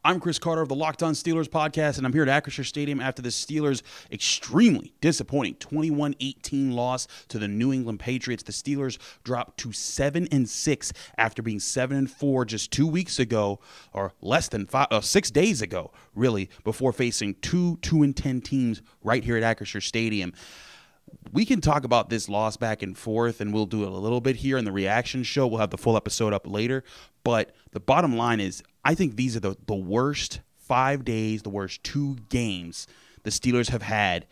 I'm Chris Carter of the Locked On Steelers podcast, and I'm here at Acrisure Stadium after the Steelers' extremely disappointing 21-18 loss to the New England Patriots. The Steelers dropped to 7-6 after being 7-4 just 2 weeks ago, or less than 6 days ago, really, before facing two 2-10 teams right here at Acrisure Stadium. We can talk about this loss back and forth, and we'll do it a little bit here in the reaction show. We'll have the full episode up later. But the bottom line is, I think these are the worst 5 days, the worst 2 games the Steelers have had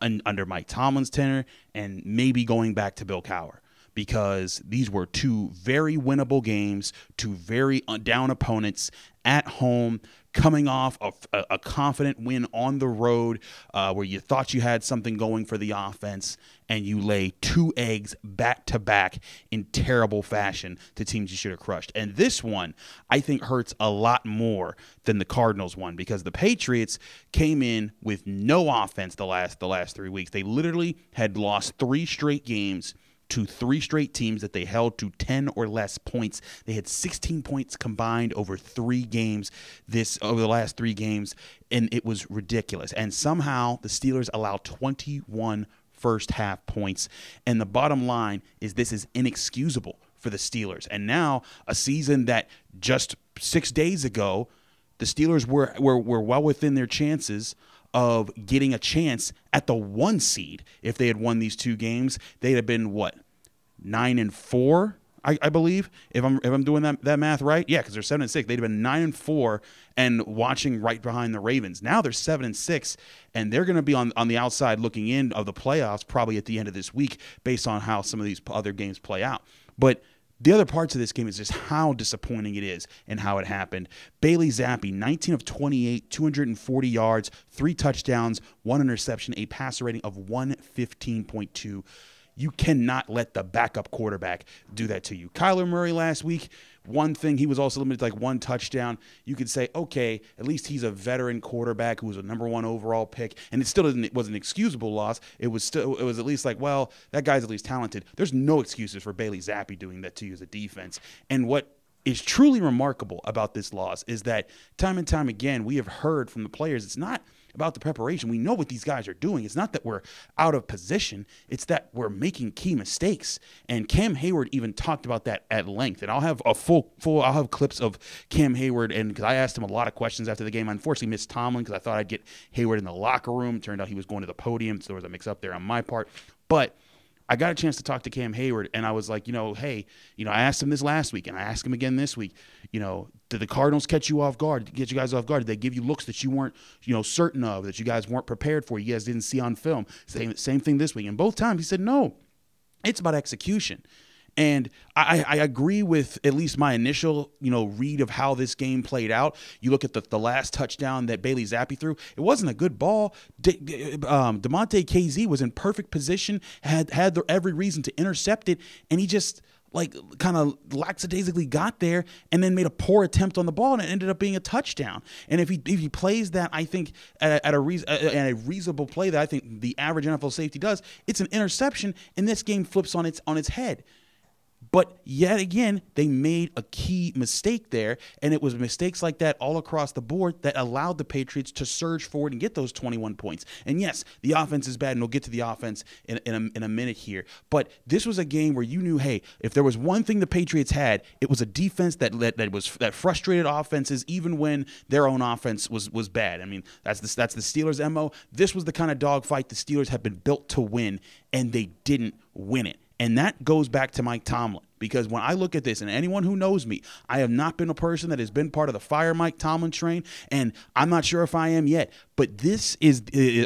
under Mike Tomlin's tenure, and maybe going back to Bill Cowher, because these were 2 very winnable games, 2 very down opponents at home, coming off of a confident win on the road where you thought you had something going for the offense, and you lay 2 eggs back-to-back in terrible fashion to teams you should have crushed. And this one, I think, hurts a lot more than the Cardinals one, because the Patriots came in with no offense the last 3 weeks. They literally had lost 3 straight games to 3 straight teams that they held to 10 or less points. They had 16 points combined over 3 games over the last 3 games, and it was ridiculous. And somehow the Steelers allowed 21 first half points. And the bottom line is, this is inexcusable for the Steelers. And now, a season that just 6 days ago, the Steelers were well within their chances of getting a chance at the 1 seed. If they had won these 2 games, they'd have been, what, 9-4, I believe, if I'm doing that math right. Yeah, because they're 7-6. They'd have been 9-4 and watching right behind the Ravens. Now they're 7-6, and they're going to be on the outside looking in of the playoffs probably at the end of this week, based on how some of these other games play out. But the other parts of this game is just how disappointing it is and how it happened. Bailey Zappi, 19 of 28, 240 yards, 3 touchdowns, 1 interception, a passer rating of 115.2. You cannot let the backup quarterback do that to you. Kyler Murray last week, one thing, he was also limited to like 1 touchdown. You could say, okay, at least he's a veteran quarterback who was a #1 overall pick, and it was an excusable loss. It was at least like, well, that guy's at least talented. There's no excuses for Bailey Zappi doing that to you as a defense. And what is truly remarkable about this loss is that time and time again, we have heard from the players, it's not about the preparation. We know what these guys are doing. It's not that we're out of position. It's that we're making key mistakes. And Cam Hayward even talked about that at length. And I'll have I'll have clips of Cam Hayward, and because I asked him a lot of questions after the game. I unfortunately missed Tomlin because I thought I'd get Hayward in the locker room. Turned out he was going to the podium, so there was a mix-up there on my part. But I got a chance to talk to Cam Hayward, and I was like, hey, I asked him this last week, and I asked him again this week, did the Cardinals catch you off guard, get you guys off guard? Did they give you looks that you weren't, certain of, that you guys weren't prepared for, you guys didn't see on film? Same thing this week. And both times he said, no, it's about execution. And I agree with at least my initial, read of how this game played out. You look at the last touchdown that Bailey Zappi threw. It wasn't a good ball. DeMonte KZ was in perfect position, had every reason to intercept it, and he just kind of lackadaisically got there and then made a poor attempt on the ball, and it ended up being a touchdown. And if he plays that, I think at a reasonable play that I think the average NFL safety does, it's an interception, and this game flips on its head. But yet again, they made a key mistake there, and it was mistakes like that all across the board that allowed the Patriots to surge forward and get those 21 points. And yes, the offense is bad, and we'll get to the offense in a minute here. But this was a game where you knew, hey, if there was one thing the Patriots had, it was a defense that frustrated offenses even when their own offense was bad. I mean, that's the Steelers' MO. This was the kind of dogfight the Steelers have been built to win, and they didn't win it. And that goes back to Mike Tomlin, because when I look at this, and anyone who knows me, I have not been a person that has been part of the fire Mike Tomlin train, and I'm not sure if I am yet. But this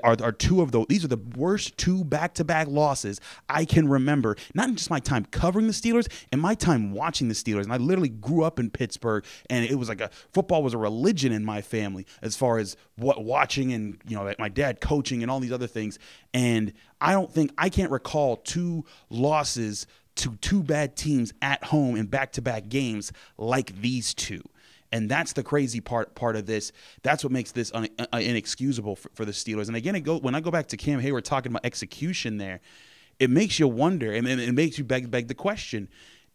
are 2 of those. These are the worst 2 back-to-back losses I can remember. Not in just my time covering the Steelers, and my time watching the Steelers. And I literally grew up in Pittsburgh, and it was like football was a religion in my family as far as watching, and my dad coaching and all these other things. And I can't recall 2 losses to 2 bad teams at home in back-to-back games like these 2. And that's the crazy part of this. That's what makes this inexcusable for the Steelers. And again, when I go back to Cam Hayward talking about execution there, it makes you wonder, and it makes you beg the question,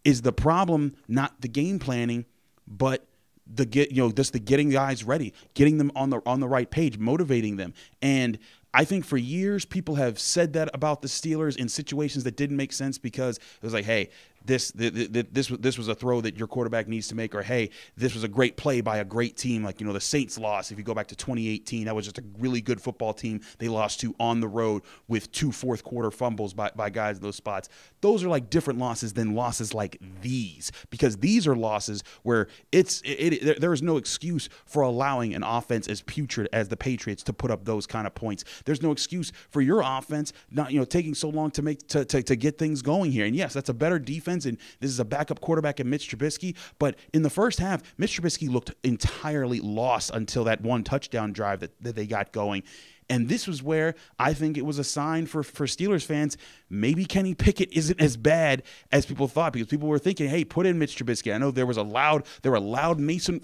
is the problem not the game planning, but just the getting guys ready, getting them on the right page, motivating them. And I think for years people have said that about the Steelers in situations that didn't make sense, because it was like, hey, this was a throw that your quarterback needs to make, or hey, this was a great play by a great team. Like, the Saints lost. If you go back to 2018, that was just a really good football team they lost to on the road with 2 fourth quarter fumbles by guys in those spots. Those are like different losses than losses like these, because these are losses where there is no excuse for allowing an offense as putrid as the Patriots to put up those kind of points. There's no excuse for your offense not taking so long to get things going here. And yes, that's a better defense, and this is a backup quarterback in Mitch Trubisky. But in the first half, Mitch Trubisky looked entirely lost until that one touchdown drive that they got going. And this was where I think it was a sign for Steelers fans. Maybe Kenny Pickett isn't as bad as people thought, because people were thinking, hey, put in Mitch Trubisky. I know there were loud Mason,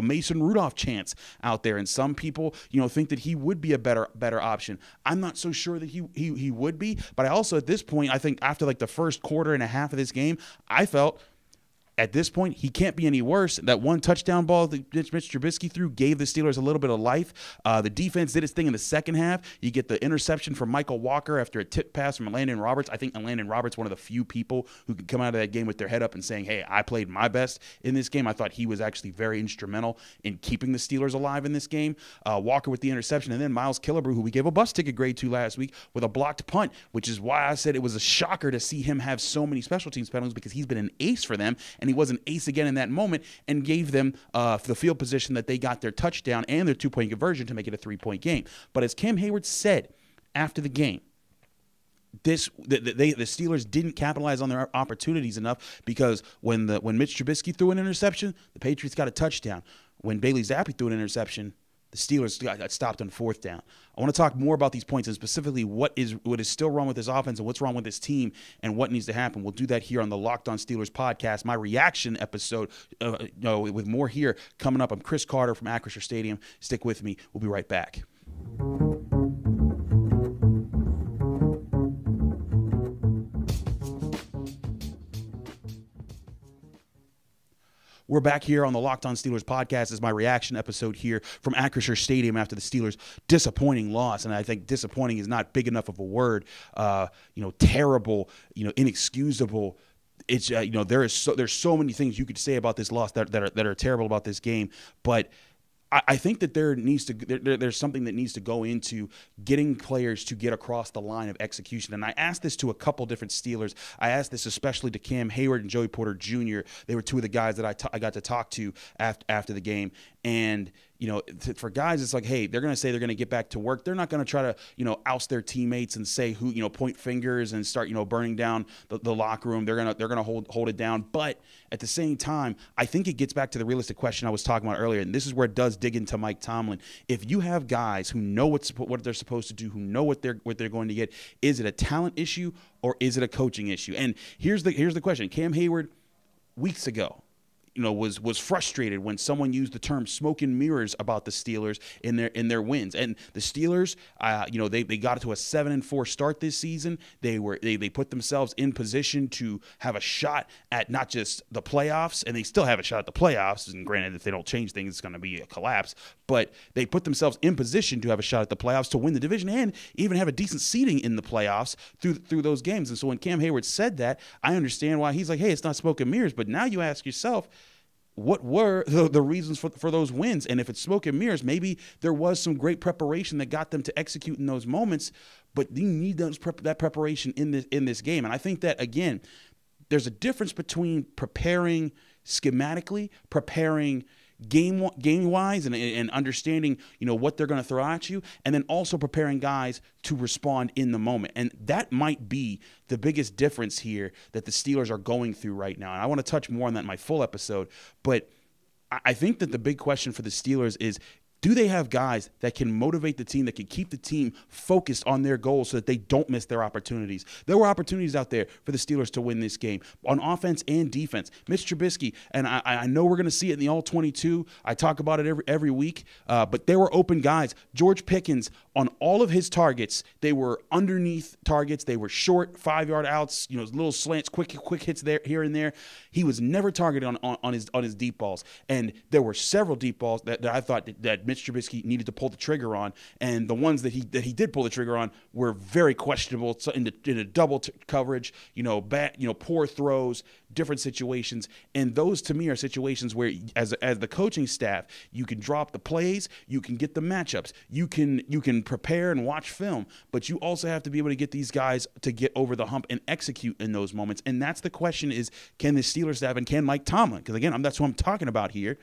Mason Rudolph chants out there, and some people, think that he would be a better option. I'm not so sure that he would be, but I also, at this point, I think after like the first quarter and a half of this game, I felt, at this point, he can't be any worse. That one touchdown ball that Mitch Trubisky threw gave the Steelers a little bit of life. The defense did its thing in the second half. You get the interception from Michael Walker after a tip pass from Landon Roberts. I think Landon Roberts, one of the few people who could come out of that game with their head up and saying, hey, I played my best in this game. I thought he was actually very instrumental in keeping the Steelers alive in this game. Walker with the interception, and then Miles Killebrew, who we gave a bus ticket grade to last week, with a blocked punt, which is why I said it was a shocker to see him have so many special teams penalties, because he's been an ace for them, and he was an ace again in that moment, and gave them the field position that they got their touchdown and their 2-point conversion to make it a 3-point game. But as Cam Hayward said after the game, the Steelers didn't capitalize on their opportunities enough, because when Mitch Trubisky threw an interception, the Patriots got a touchdown. When Bailey Zappi threw an interception, the Steelers got stopped on 4th down. I want to talk more about these points, and specifically what is still wrong with this offense and what's wrong with this team and what needs to happen. We'll do that here on the Locked On Steelers podcast, my reaction episode, with more here coming up. I'm Chris Carter from Acrisure Stadium. Stick with me. We'll be right back. We're back here on the Locked On Steelers podcast. This is my reaction episode here from Acrisure Stadium after the Steelers' disappointing loss. And I think disappointing is not big enough of a word. Terrible, inexcusable. It's there's so many things you could say about this loss that are terrible about this game, but I think that there's something that needs to go into getting players to get across the line of execution. And I asked this to a couple different Steelers. I asked this especially to Cam Hayward and Joey Porter Jr. They were two of the guys that I got to talk to after the game. And for guys, it's like, hey, they're going to say they're going to get back to work. They're not going to try to, oust their teammates and say who, point fingers and start, burning down the locker room. They're going to hold it down. But at the same time, I think it gets back to the realistic question I was talking about earlier. And this is where it does dig into Mike Tomlin. If you have guys who know what they're supposed to do, who know what they're going to get, is it a talent issue or is it a coaching issue? And here's the question. Cam Hayward, weeks ago, was frustrated when someone used the term smoke and mirrors about the Steelers in their wins. And the Steelers, they got to a 7-4 start this season. They put themselves in position to have a shot at not just the playoffs, and they still have a shot at the playoffs. And granted, if they don't change things, it's going to be a collapse. But they put themselves in position to have a shot at the playoffs, to win the division, and even have a decent seeding in the playoffs through those games. And so when Cam Hayward said that, I understand why he's like, hey, it's not smoke and mirrors. But now you ask yourself, what were the reasons for those wins? And if it's smoke and mirrors, maybe there was some great preparation that got them to execute in those moments, but you need that preparation in this game. And I think that, again, there's a difference between preparing schematically, preparing game-wise and understanding, what they're going to throw at you, and then also preparing guys to respond in the moment. And that might be the biggest difference here that the Steelers are going through right now. And I want to touch more on that in my full episode, but I think that the big question for the Steelers is Do they have guys that can motivate the team, that can keep the team focused on their goals so that they don't miss their opportunities? There were opportunities out there for the Steelers to win this game on offense and defense. Mitch Trubisky, and I know we're going to see it in the All-22. I talk about it every week, but there were open guys. George Pickens, on all of his targets, they were underneath targets. They were short, 5-yard outs, little slants, quick hits there, here and there. He was never targeted on his deep balls. And there were several deep balls that I thought that Mitch Trubisky needed to pull the trigger on, and the ones that he did pull the trigger on were very questionable. So in a double coverage, poor throws, different situations, and those to me are situations where, as the coaching staff, you can drop the plays, you can get the matchups, you can prepare and watch film, but you also have to be able to get these guys to get over the hump and execute in those moments. And that's the question: is can the Steelers staff and can Mike Tomlin? Because again, that's what I'm talking about here.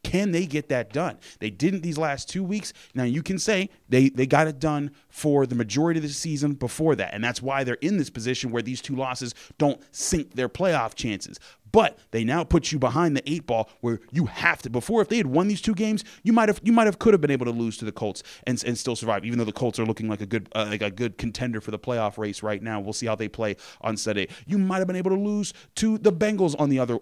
Can they get that done? They didn't these last 2 weeks. Now, you can say they got it done for the majority of the season before that, and that's why they're in this position where these 2 losses don't sink their playoff chances. But they now put you behind the 8 ball where you have to. Before, if they had won these 2 games, you might have could have been able to lose to the Colts and still survive. Even though the Colts are looking like a good contender for the playoff race right now. We'll see how they play on Sunday. You might have been able to lose to the Bengals on the other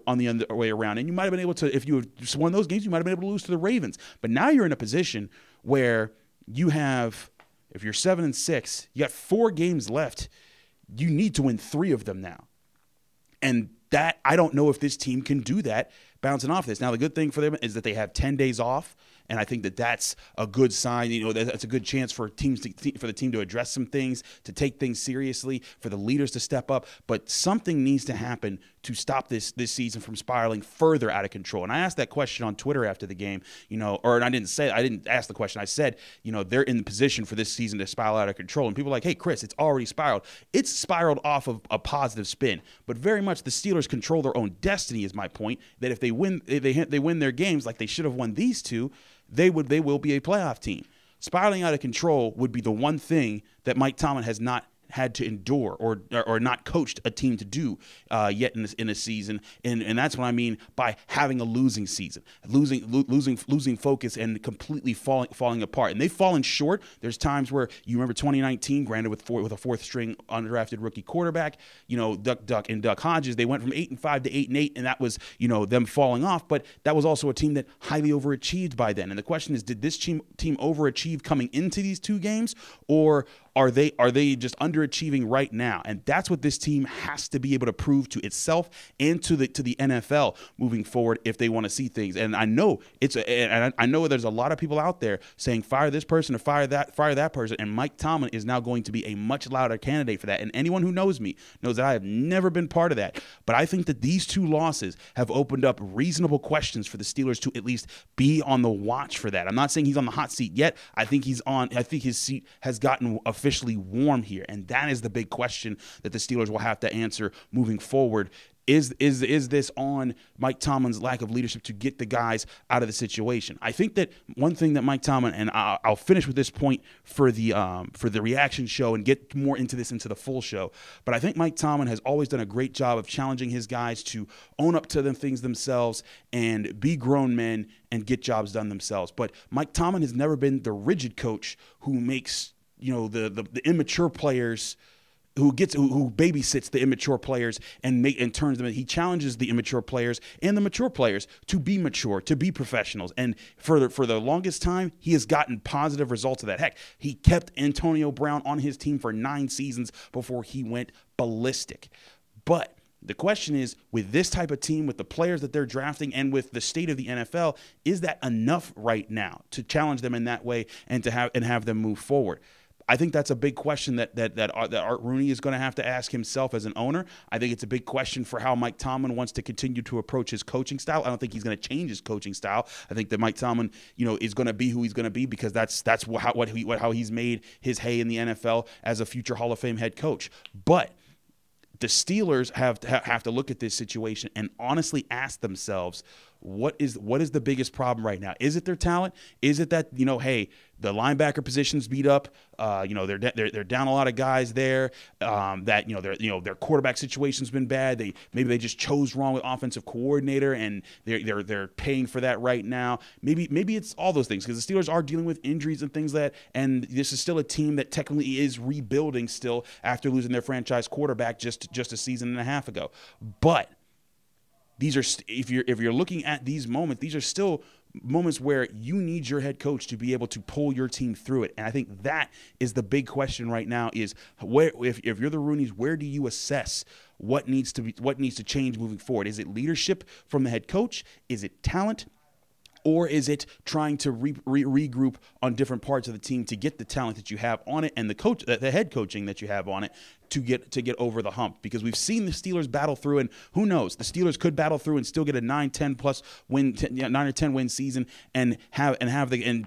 way around, and you might have been able to, if you had won those games, you might have been able to lose to the Ravens. But now you're in a position where you have, if you're 7-6, you got 4 games left. You need to win 3 of them now, and that, I don't know if this team can do that bouncing off this. Now, the good thing for them is that they have 10 days off, and I think that that's a good sign. That's a good chance for for the team to address some things, to take things seriously, for the leaders to step up. But something needs to happen to stop this season from spiraling further out of control. And I asked that question on Twitter after the game, I didn't ask the question. I said, they're in the position for this season to spiral out of control. And people are like, hey, Chris, it's already spiraled. It's spiraled off of a positive spin, but very much the Steelers control their own destiny is my point, that if they win their games like they should have won these 2, they will be a playoff team. Spiraling out of control would be the one thing that Mike Tomlin has not had to endure or not coached a team to do yet in a season, and that's what I mean by having a losing season, losing focus and completely falling apart. And they've fallen short. There's times where you remember 2019, granted with a 4th string undrafted rookie quarterback, Duck Hodges, they went from 8-5 to 8-8, and that was them falling off. But that was also a team that highly overachieved by then. And the question is, did this team overachieve coming into these 2 games, or are they just underachieving right now? And that's what this team has to be able to prove to itself and to the NFL moving forward if they want to see things. And I know I know there's a lot of people out there saying fire this person or fire that person. And Mike Tomlin is now going to be a much louder candidate for that. And anyone who knows me knows that I have never been part of that. But I think that these 2 losses have opened up reasonable questions for the Steelers to at least be on the watch for that. I'm not saying he's on the hot seat yet. I think his seat has gotten officially warm here, and that is the big question that the Steelers will have to answer moving forward. Is this on Mike Tomlin's lack of leadership to get the guys out of the situation? I think that one thing that Mike Tomlin, and I'll finish with this point for the reaction show and get more into the full show, but I think Mike Tomlin has always done a great job of challenging his guys to own up to them things themselves and be grown men and get jobs done themselves. But Mike Tomlin has never been the rigid coach who makes the immature players, who babysits the immature players and turns them. He challenges the immature players and the mature players to be mature, to be professionals. And for the longest time, he has gotten positive results of that. Heck, he kept Antonio Brown on his team for 9 seasons before he went ballistic. But the question is, with this type of team, with the players that they're drafting, and with the state of the NFL, is that enough right now to challenge them in that way and to have them move forward? I think that's a big question that Art Rooney is going to have to ask himself as an owner. I think it's a big question for how Mike Tomlin wants to continue to approach his coaching style. I don't think he's going to change his coaching style. I think that Mike Tomlin, is going to be who he's going to be, because that's how he's made his hay in the NFL as a future Hall of Fame head coach. But the Steelers have to look at this situation and honestly ask themselves, what is the biggest problem right now? Is it their talent? Is it that, hey, the linebacker position's beat up? They're down a lot of guys there. Their quarterback situation's been bad. Maybe they just chose wrong with offensive coordinator, and they're paying for that right now. Maybe it's all those things, because the Steelers are dealing with injuries and things like that, and this is still a team that technically is rebuilding still after losing their franchise quarterback just a season and a half ago. But these are if you're looking at these moments, these are still moments where you need your head coach to be able to pull your team through it. And I think that is the big question right now, is if you're the Rooneys, where do you assess what needs to change moving forward? Is it leadership from the head coach? Is it talent? Or is it trying to regroup on different parts of the team to get the talent that you have on it and the head coaching that you have on it to get over the hump? Because we've seen the Steelers battle through, and who knows, the Steelers could battle through and still get a 9-10 plus win, 9 or 10 win season and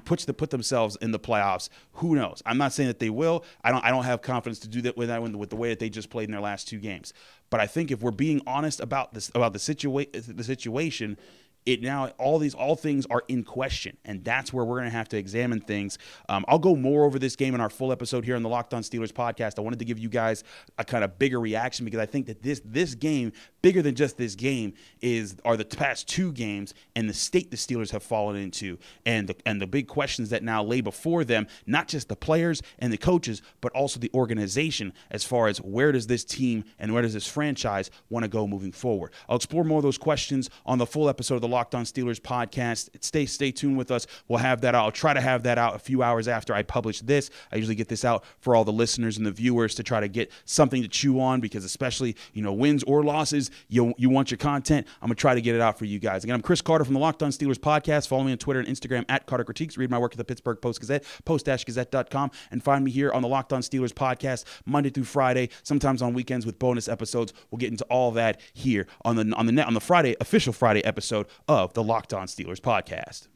put themselves in the playoffs. Who knows? I'm not saying that they will. I don't have confidence to do that with the way that they just played in their last 2 games. But I think if we're being honest about the situation. All things are in question, and that's where we're going to have to examine things. I'll go more over this game in our full episode here on the Locked On Steelers podcast. I wanted to give you guys a kind of bigger reaction, because I think that this game, bigger than just this game, are the past 2 games and the state the Steelers have fallen into, and the big questions that now lay before them, not just the players and the coaches, but also the organization, as far as where does this team and where does this franchise want to go moving forward. I'll explore more of those questions on the full episode of the Locked On Steelers podcast. Stay tuned with us. We'll have that out. I'll try to have that out a few hours after I publish this. I usually get this out for all the listeners and the viewers to try to get something to chew on, because especially, wins or losses, you want your content. I'm going to try to get it out for you guys. Again, I'm Chris Carter from the Locked On Steelers podcast. Follow me on Twitter and Instagram at Carter Critiques. Read my work at the Pittsburgh Post-Gazette, post-gazette.com, and find me here on the Locked On Steelers podcast Monday through Friday, sometimes on weekends with bonus episodes. We'll get into all that here on the Friday, official Friday episode of the Locked On Steelers podcast.